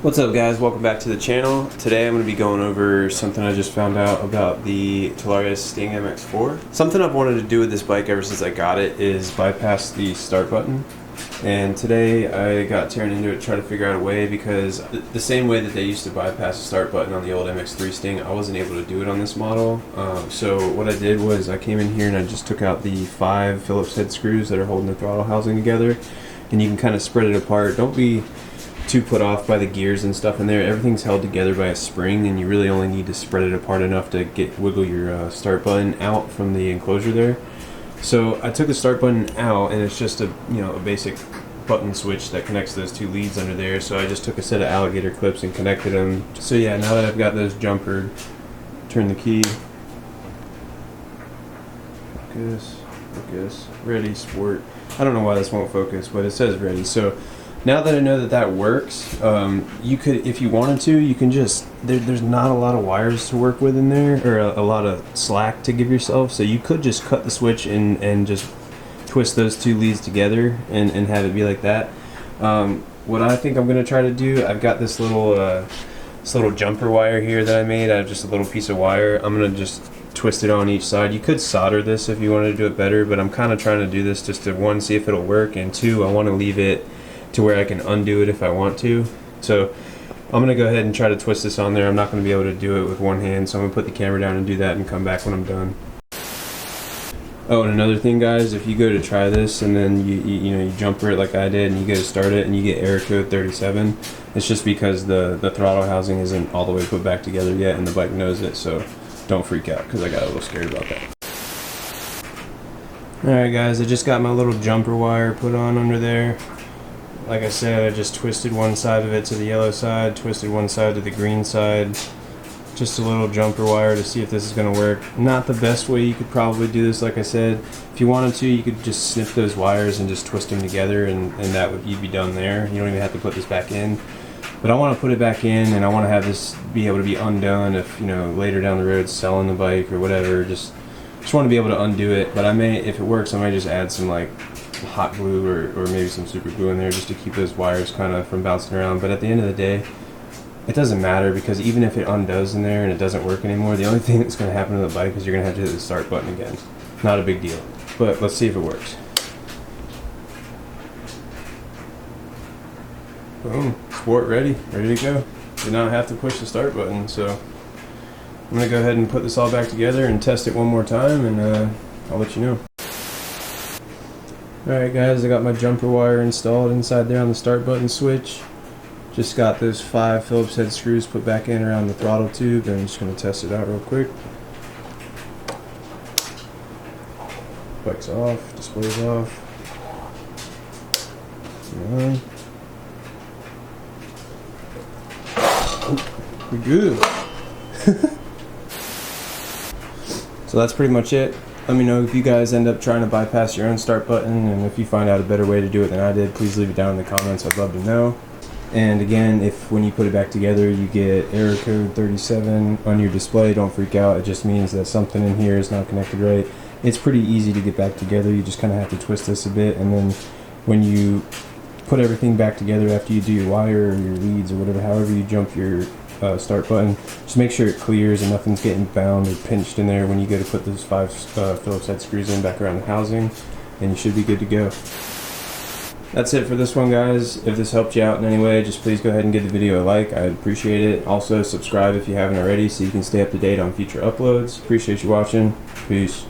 What's up guys, welcome back to the channel. Today I'm going to be going over something I just found out about the Talaria Sting MX4. Something I've wanted to do with this bike ever since I got it is bypass the start button. And today I got tearing into it to try to figure out a way, because the same way that they used to bypass the start button on the old MX3 Sting, I wasn't able to do it on this model. So what I did was I came in here and I just took out the 5 Phillips head screws that are holding the throttle housing together, and you can kind of spread it apart. Don't be too put off by the gears and stuff in there. Everything's held together by a spring, and you really only need to spread it apart enough to wiggle your start button out from the enclosure there. So I took the start button out, and it's just a basic button switch that connects those 2 leads under there. So I just took a set of alligator clips and connected them. So yeah, now that I've got those jumpered, turn the key. Focus, ready, sport. I don't know why this won't focus, but it says ready. So now that I know that that works, you could, if you wanted to, you can just, there's not a lot of wires to work with in there, or a lot of slack to give yourself, so you could just cut the switch and just twist those 2 leads together and have it be like that. What I think I'm going to try to do, I've got this little jumper wire here that I made out of just a little piece of wire. I'm going to just twist it on each side. You could solder this if you wanted to do it better, but I'm kind of trying to do this just to, 1, see if it'll work, and 2, I want to leave it to where I can undo it if I want to. So I'm going to go ahead and try to twist this on there. I'm not going to be able to do it with one hand, so I'm going to put the camera down and do that and come back when I'm done. Oh, and another thing guys, if you go to try this and then you jumper it like I did and you go to start it and you get error code 37, it's just because the throttle housing isn't all the way put back together yet, and the bike knows it, so don't freak out, because I got a little scared about that. Alright guys, I just got my little jumper wire put on under there. Like I said, I just twisted one side of it to the yellow side, twisted one side to the green side. Just a little jumper wire to see if this is going to work. Not the best way you could probably do this, like I said. If you wanted to, you could just snip those wires and just twist them together, and that would, you'd be done there. You don't even have to put this back in. But I want to put it back in, and I want to have this be able to be undone if, later down the road selling the bike or whatever. Just want to be able to undo it. But I may, if it works, I might just add some like hot glue or maybe some super glue in there just to keep those wires kind of from bouncing around. But at the end of the day, it doesn't matter, because even if it undoes in there and it doesn't work anymore, the only thing that's going to happen to the bike is you're going to have to hit the start button again. Not a big deal. But let's see if it works. Boom. Sport ready to go. Did not have to push the start button, so I'm going to go ahead and put this all back together and test it one more time, and I'll let you know. Alright guys, I got my jumper wire installed inside there on the start button switch. Just got those 5 Phillips head screws put back in around the throttle tube, and I'm just going to test it out real quick. Bike's off, display's off. On. Oh, we're good. So that's pretty much it. Let me know if you guys end up trying to bypass your own start button, and if you find out a better way to do it than I did, please leave it down in the comments. I'd love to know. And again, if when you put it back together you get error code 37 on your display, don't freak out. It just means that something in here is not connected right. It's pretty easy to get back together. You just kind of have to twist this a bit, and then when you put everything back together after you do your wire or your leads or whatever, however you jump your start button, just make sure it clears and nothing's getting bound or pinched in there when you go to put those 5 Phillips head screws in back around the housing, and you should be good to go. That's it for this one guys. If this helped you out in any way, just please go ahead and give the video a like. I'd appreciate it. Also subscribe if you haven't already, so you can stay up to date on future uploads. Appreciate you watching. Peace.